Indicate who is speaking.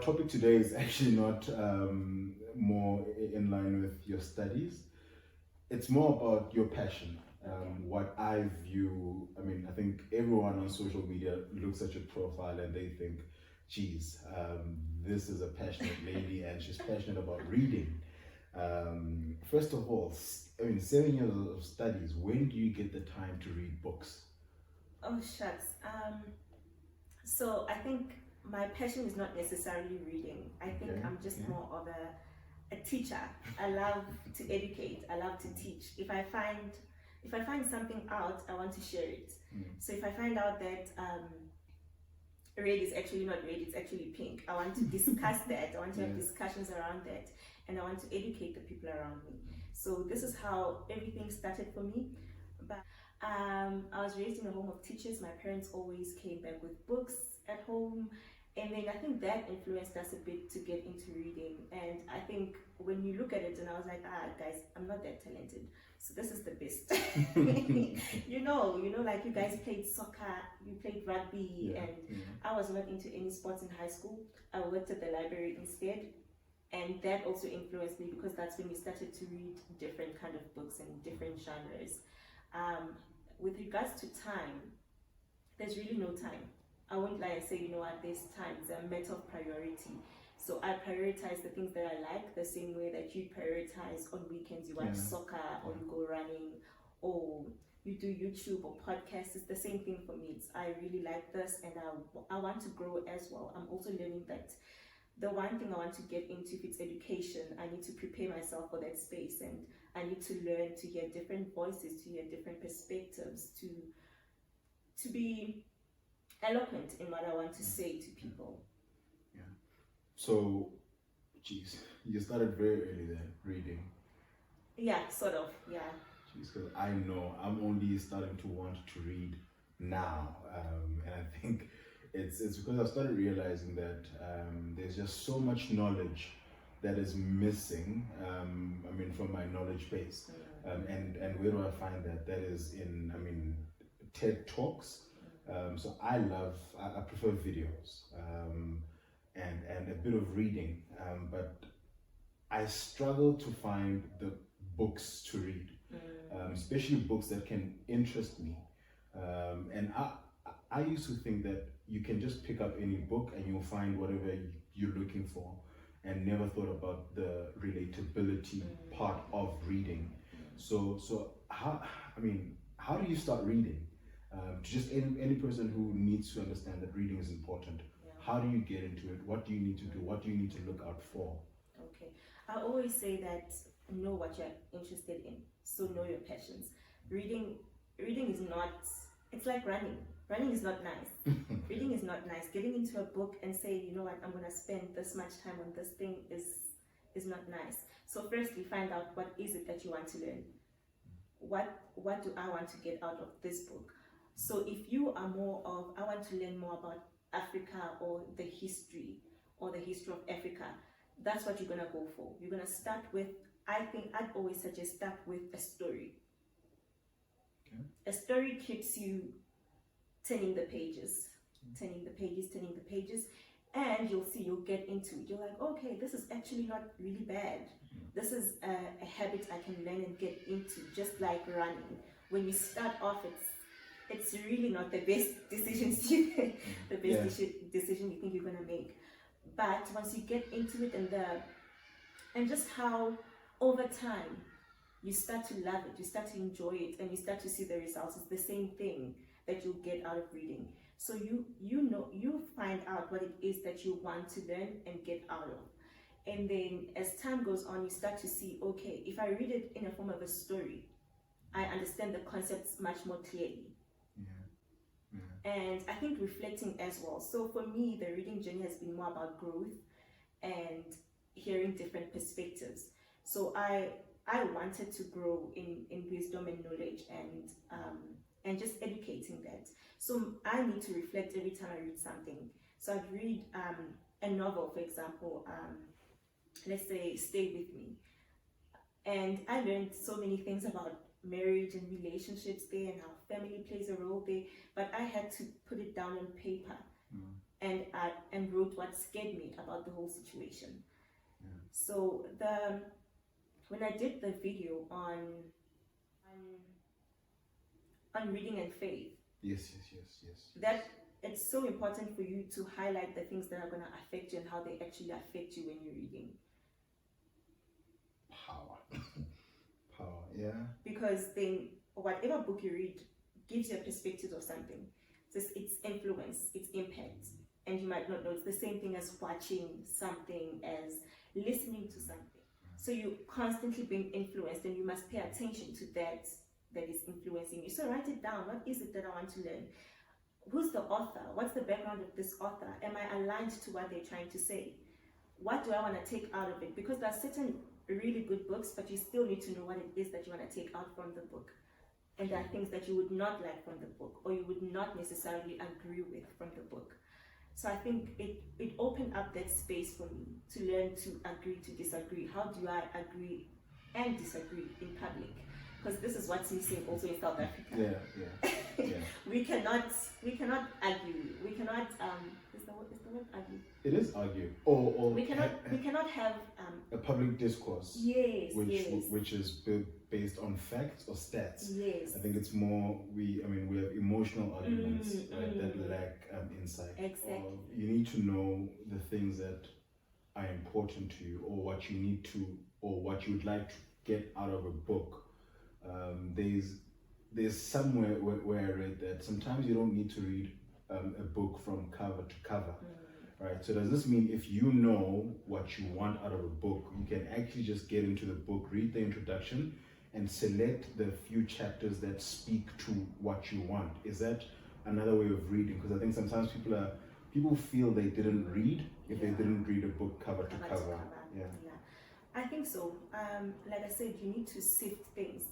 Speaker 1: topic today is actually not more in line with your studies. It's more about your passion. What I view, I think everyone on social media looks at your profile and they think, geez, this is a passionate lady and she's passionate about reading. First of all, 7 years of studies, when do you get the time to read books?
Speaker 2: Oh, shucks. So I think my passion is not necessarily reading. I think I'm just more of a teacher. I love to educate. I love to teach. If I find something out, I want to share it. So if I find out that red is actually not red, it's actually pink, I want to discuss that. I want to have discussions around that, and I want to educate the people around me. So this is how everything started for me. But I was raised in a home of teachers. My parents always came back with books at home, and then I think that influenced us a bit to get into reading. And I think when you look at it, and I was like, guys, I'm not that talented, so this is the best. you know, like you guys played soccer, you played rugby, and I was not into any sports in high school. I worked at the library instead, and that also influenced me because that's when we started to read different kind of books and different genres. With regards to time, there's really no time. I won't lie and say, you know what, there's time. It's a matter of priority. So I prioritize the things that I like the same way that you prioritize on weekends. You watch soccer or you go running or you do YouTube or podcasts. It's the same thing for me. I really like this and I want to grow as well. I'm also learning that the one thing I want to get into, if it's education, I need to prepare myself for that space, and I need to learn to hear different voices, to hear different perspectives, to be eloquent in what I want to say to people.
Speaker 1: Yeah. So, geez, you started very early then, reading.
Speaker 2: Yeah, sort of, yeah.
Speaker 1: Geez, because I know I'm only starting to want to read now, and I think it's because I've started realizing that there's just so much knowledge that is missing. From my knowledge base, and where do I find that? That is in TED Talks. So I prefer videos and a bit of reading, but I struggle to find the books to read, especially books that can interest me. And I used to think that you can just pick up any book and you'll find whatever you're looking for, and never thought about the relatability part of reading. So how do you start reading? To just any person who needs to understand that reading is important. How do you get into it? What do you need to do? What do you need to look out for?
Speaker 2: Okay, I always say that know what you're interested in. So know your passions. Reading is not. It's like running. Running is not nice. Reading is not nice. Getting into a book and say, you know what, I'm gonna spend this much time on this thing is not nice. So firstly, find out what is it that you want to learn. What do I want to get out of this book? So if you are more of, I want to learn more about Africa or the history of Africa, that's what you're gonna go for. You're gonna start with, I think I'd always suggest start with a story. Okay. A story keeps you turning the pages, and you'll get into it. You're like, okay, this is actually not really bad. This is a habit I can learn and get into, just like running. When you start off, it's really not the best decision decision you think you're gonna make. But once you get into it and just how over time you start to love it, you start to enjoy it, and you start to see the results. It's the same thing that you'll get out of reading. So you find out what it is that you want to learn and get out of. And then as time goes on, you start to see, okay, if I read it in a form of a story, I understand the concepts much more clearly. And I think reflecting as well. So for me, the reading journey has been more about growth and hearing different perspectives. So I wanted to grow in wisdom and knowledge and just educating that. So I need to reflect every time I read something. So I'd read a novel, for example, let's say Stay With Me. And I learned so many things about marriage and relationships there and how family plays a role there, but I had to put it down on paper and wrote what scared me about the whole situation.
Speaker 1: Yeah.
Speaker 2: So when I did the video on reading and faith,
Speaker 1: Yes.
Speaker 2: that it's so important for you to highlight the things that are going to affect you and how they actually affect you when you're reading.
Speaker 1: Power, yeah.
Speaker 2: Because then whatever book you read gives you a perspective of something. Just its influence, its impact. And you might not know, it's the same thing as watching something, as listening to something. So you're constantly being influenced, and you must pay attention to that is influencing you. So write it down. What is it that I want to learn? Who's the author? What's the background of this author? Am I aligned to what they're trying to say? What do I want to take out of it? Because there are certain really good books, but you still need to know what it is that you want to take out from the book. And there are things that you would not like from the book, or you would not necessarily agree with from the book. So I think it opened up that space for me to learn to agree to disagree. How do I agree and disagree in public? Because this is what's missing also in South Africa.
Speaker 1: Yeah.
Speaker 2: we cannot argue. We cannot is the word argue?
Speaker 1: It is argue. Or
Speaker 2: we cannot have
Speaker 1: a public discourse.
Speaker 2: Yes.
Speaker 1: Which is based on facts or stats.
Speaker 2: Yes.
Speaker 1: I think it's more we have emotional arguments that lack insight.
Speaker 2: Exactly.
Speaker 1: Or you need to know the things that are important to you, or what you need to, or what you would like to get out of a book. There's somewhere where I read that sometimes you don't need to read a book from cover to cover, right? So does this mean if you know what you want out of a book, you can actually just get into the book, read the introduction, and select the few chapters that speak to what you want? Is that another way of reading? Because I think sometimes people feel they didn't read if they didn't read a book cover to cover. Yeah.
Speaker 2: I think so. Like I said, you need to sift things.